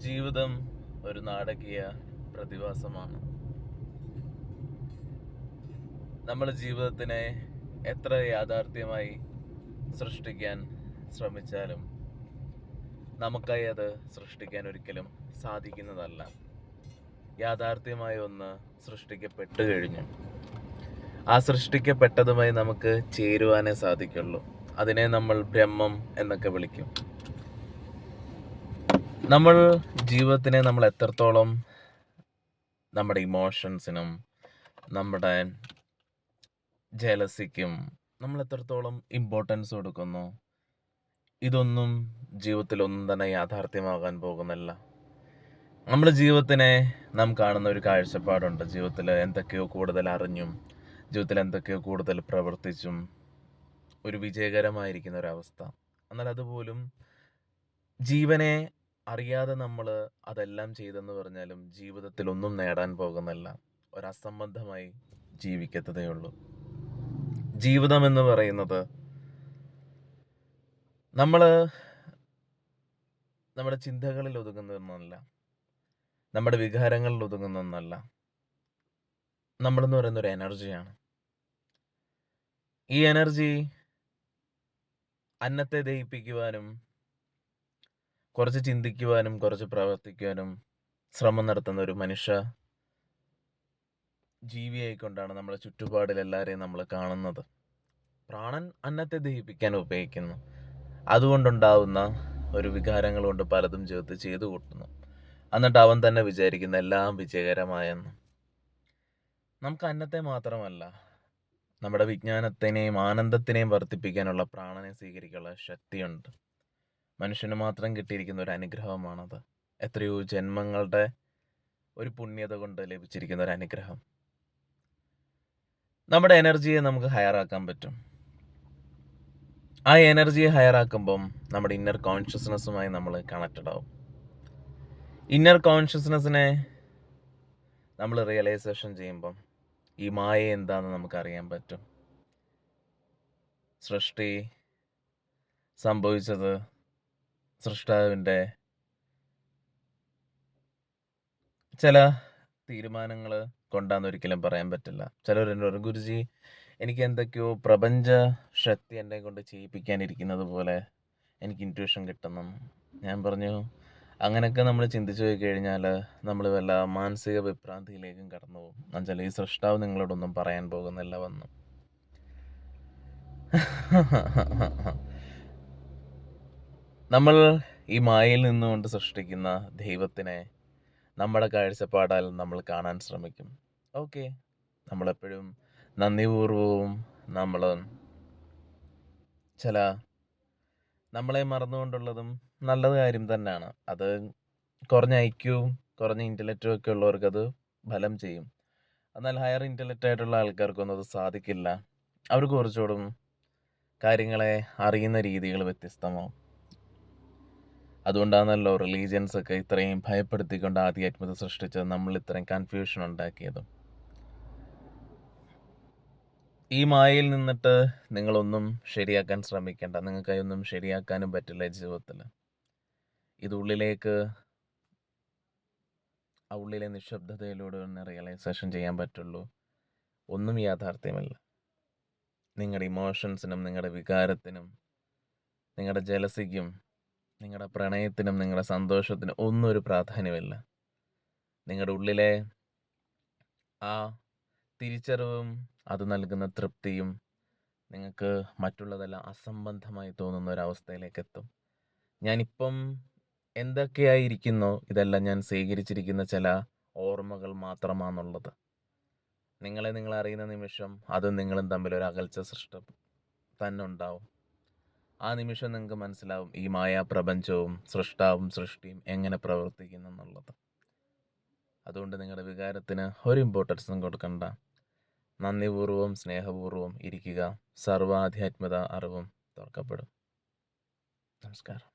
ജീവിതം ഒരു നാടകീയ പ്രതിഭാസമാണ്. നമ്മൾ ജീവിതത്തിനെ എത്ര യാഥാർത്ഥ്യമായി സൃഷ്ടിക്കാൻ ശ്രമിച്ചാലും നമുക്കായി അത് സൃഷ്ടിക്കാൻ ഒരിക്കലും സാധിക്കുന്നതല്ല. യാഥാർത്ഥ്യമായ ഒന്ന് സൃഷ്ടിക്കപ്പെട്ടു കഴിഞ്ഞു. ആ സൃഷ്ടിക്കപ്പെട്ടതുമായി നമുക്ക് ചേരുവാനേ സാധിക്കുള്ളൂ. അതിനെ നമ്മൾ ബ്രഹ്മം എന്നൊക്കെ വിളിക്കും. നമ്മൾ ജീവിതത്തിനെ നമ്മൾ എത്രത്തോളം നമ്മുടെ ഇമോഷൻസിനും നമ്മുടെ ജലസിക്കും നമ്മൾ എത്രത്തോളം ഇമ്പോർട്ടൻസ് കൊടുക്കുന്നു, ഇതൊന്നും ജീവിതത്തിലൊന്നും തന്നെ യാഥാർത്ഥ്യമാകാൻ പോകുന്നില്ല. നമ്മുടെ ജീവിതത്തിനെ നാം കാണുന്ന ഒരു കാഴ്ചപ്പാടുണ്ട്. ജീവിതത്തിൽ എന്തൊക്കെയോ കൂടുതൽ അറിഞ്ഞും ജീവിതത്തിൽ എന്തൊക്കെയോ കൂടുതൽ പ്രവർത്തിച്ചും ഒരു വിജയകരമായിരിക്കുന്ന ഒരവസ്ഥ. എന്നാൽ അതുപോലും ജീവനെ അറിയാതെ നമ്മൾ അതെല്ലാം ചെയ്തെന്ന് പറഞ്ഞാലും ജീവിതത്തിൽ ഒന്നും നേടാൻ പോകുന്നില്ല. ഒരസംബന്ധമായി ജീവിക്കത്തതേ ഉള്ളൂ. ജീവിതം എന്ന് പറയുന്നത് നമ്മുടെ ചിന്തകളിൽ ഒതുങ്ങുന്ന ഒന്നല്ല, നമ്മുടെ വികാരങ്ങളിൽ ഒതുങ്ങുന്ന ഒന്നല്ല. നമ്മളെന്ന് പറയുന്ന ഒരു എനർജിയാണ്. ഈ എനർജി അന്നത്തെ ദഹിപ്പിക്കുവാനും കുറച്ച് ചിന്തിക്കുവാനും കുറച്ച് പ്രവർത്തിക്കുവാനും ശ്രമം നടത്തുന്ന ഒരു മനുഷ്യ ജീവിയായിക്കൊണ്ടാണ് നമ്മുടെ ചുറ്റുപാടിൽ എല്ലാവരെയും നമ്മൾ കാണുന്നത്. പ്രാണൻ അന്നത്തെ ദഹിപ്പിക്കാൻ ഉപയോഗിക്കുന്നു. അതുകൊണ്ടുണ്ടാവുന്ന ഒരു വികാരങ്ങൾ കൊണ്ട് പലതും ജീവിതത്തിൽ ചെയ്തു കൂട്ടുന്നു. എന്നിട്ട് അവൻ തന്നെ വിചാരിക്കുന്ന എല്ലാം വിജയകരമായെന്ന്. നമുക്ക് അന്നത്തെ മാത്രമല്ല, നമ്മുടെ വിജ്ഞാനത്തിനെയും ആനന്ദത്തിനെയും വർദ്ധിപ്പിക്കാനുള്ള പ്രാണനെ സ്വീകരിക്കാനുള്ള ശക്തിയുണ്ട്. മനുഷ്യന് മാത്രം കിട്ടിയിരിക്കുന്ന ഒരു അനുഗ്രഹമാണത്. എത്രയോ ജന്മങ്ങളുടെ ഒരു പുണ്യത കൊണ്ട് ലഭിച്ചിരിക്കുന്ന ഒരു അനുഗ്രഹം. നമ്മുടെ എനർജിയെ നമുക്ക് ഹയറാക്കാൻ പറ്റും. ആ എനർജിയെ ഹയറാക്കുമ്പം നമ്മുടെ ഇന്നർ കോൺഷ്യസ്നെസ്സുമായി നമ്മൾ കണക്റ്റഡ് ആവും. ഇന്നർ കോൺഷ്യസ്നെസ്സിനെ നമ്മൾ റിയലൈസേഷൻ ചെയ്യുമ്പം ഈ മായ എന്താണെന്ന് നമുക്കറിയാൻ പറ്റും. സൃഷ്ടി സംഭവിച്ചത് സൃഷ്ടാവിൻ്റെ ചില തീരുമാനങ്ങൾ കൊണ്ടാന്നൊരിക്കലും പറയാൻ പറ്റില്ല. ചിലർ ഗുരുജി, എനിക്ക് എന്തൊക്കെയോ പ്രപഞ്ച ശക്തി എന്നെ കൊണ്ട് ചെയ്യിപ്പിക്കാനിരിക്കുന്നത് പോലെ എനിക്ക് ഇൻറ്റ്യൂഷൻ കിട്ടുന്നു. ഞാൻ പറഞ്ഞു, അങ്ങനെയൊക്കെ നമ്മൾ ചിന്തിച്ചു പോയി കഴിഞ്ഞാൽ നമ്മൾ വല്ല മാനസിക വിഭ്രാന്തിയിലേക്കും കടന്നു പോകും. എന്നുവെച്ചാൽ ഈ സൃഷ്ടാവ് നിങ്ങളോടൊന്നും പറയാൻ പോകുന്നില്ല വന്നു. നമ്മൾ ഈ മായയിൽ നിന്നുകൊണ്ട് സൃഷ്ടിക്കുന്ന ദൈവത്തിനെ നമ്മുടെ കാഴ്ചപ്പാടാൽ നമ്മൾ കാണാൻ ശ്രമിക്കും. ഓക്കെ, നമ്മളെപ്പോഴും നന്ദിപൂർവവും നമ്മൾ ചില നമ്മളെ മറന്നുകൊണ്ടുള്ളതും നല്ല കാര്യം തന്നെയാണ്. അത് കുറഞ്ഞ ഐക്യവും കുറഞ്ഞ ഇൻ്റലക്റ്റും ഒക്കെ ഉള്ളവർക്ക് അത് ഫലം ചെയ്യും. എന്നാൽ ഹയർ ഇൻ്റലക്റ്റ് ആയിട്ടുള്ള ആൾക്കാർക്കൊന്നും അത് സാധിക്കില്ല. അവർക്ക് കുറച്ചുകൂടും കാര്യങ്ങളെ അറിയുന്ന രീതികൾ വ്യത്യസ്തമാവും. അതുകൊണ്ടാണല്ലോ റിലീജിയൻസ് ഒക്കെ ഇത്രയും ഭയപ്പെടുത്തിക്കൊണ്ട് ആധ്യാത്മികത സൃഷ്ടിച്ചത്, നമ്മൾ ഇത്രയും കൺഫ്യൂഷൻ ഉണ്ടാക്കിയതും. ഈ മായയിൽ നിന്നിട്ട് നിങ്ങളൊന്നും ശരിയാക്കാൻ ശ്രമിക്കേണ്ട. നിങ്ങൾക്കായി ഒന്നും ശരിയാക്കാനും പറ്റില്ല ജീവിതത്തിൽ. ഇത് ഉള്ളിലേക്ക്, ആ ഉള്ളിലെ നിശബ്ദതയിലൂടെ ഒന്ന് റിയലൈസേഷൻ ചെയ്യാൻ പറ്റുള്ളൂ. ഒന്നും യാഥാർത്ഥ്യമല്ല. നിങ്ങളുടെ ഇമോഷൻസിനും നിങ്ങളുടെ വികാരത്തിനും നിങ്ങളുടെ ജലസിക്കും നിങ്ങളുടെ പ്രണയത്തിനും നിങ്ങളുടെ സന്തോഷത്തിനും ഒന്നും ഒരു പ്രാധാന്യമില്ല. നിങ്ങളുടെ ഉള്ളിലെ ആ തിരിച്ചറിവും അത് നൽകുന്ന തൃപ്തിയും നിങ്ങൾക്ക് മറ്റുള്ളതെല്ലാം അസംബന്ധമായി തോന്നുന്ന ഒരവസ്ഥയിലേക്ക് എത്തും. ഞാനിപ്പം എന്തൊക്കെയായിരിക്കുന്നോ ഇതെല്ലാം ഞാൻ സ്വീകരിച്ചിരിക്കുന്ന ചില ഓർമ്മകൾ മാത്രമാണെന്നുള്ളത്. നിങ്ങൾ അറിയുന്ന നിമിഷം അത് നിങ്ങളും തമ്മിൽ ഒരു അകൽച്ച തന്നെ ഉണ്ടാവും. ആ നിമിഷം നിങ്ങൾക്ക് മനസ്സിലാവും ഈ മായാപ്രപഞ്ചവും സൃഷ്ടാവും സൃഷ്ടിയും എങ്ങനെ പ്രവർത്തിക്കുന്നു എന്നുള്ളത്. അതുകൊണ്ട് നിങ്ങളുടെ വികാരത്തിന് ഒരു ഇമ്പോർട്ടൻസും കൊടുക്കണ്ട. നന്ദിപൂർവ്വം സ്നേഹപൂർവ്വം ഇരിക്കുക. സർവ്വാധ്യാത്മിക അറിവും തുറക്കപ്പെടും. നമസ്കാരം.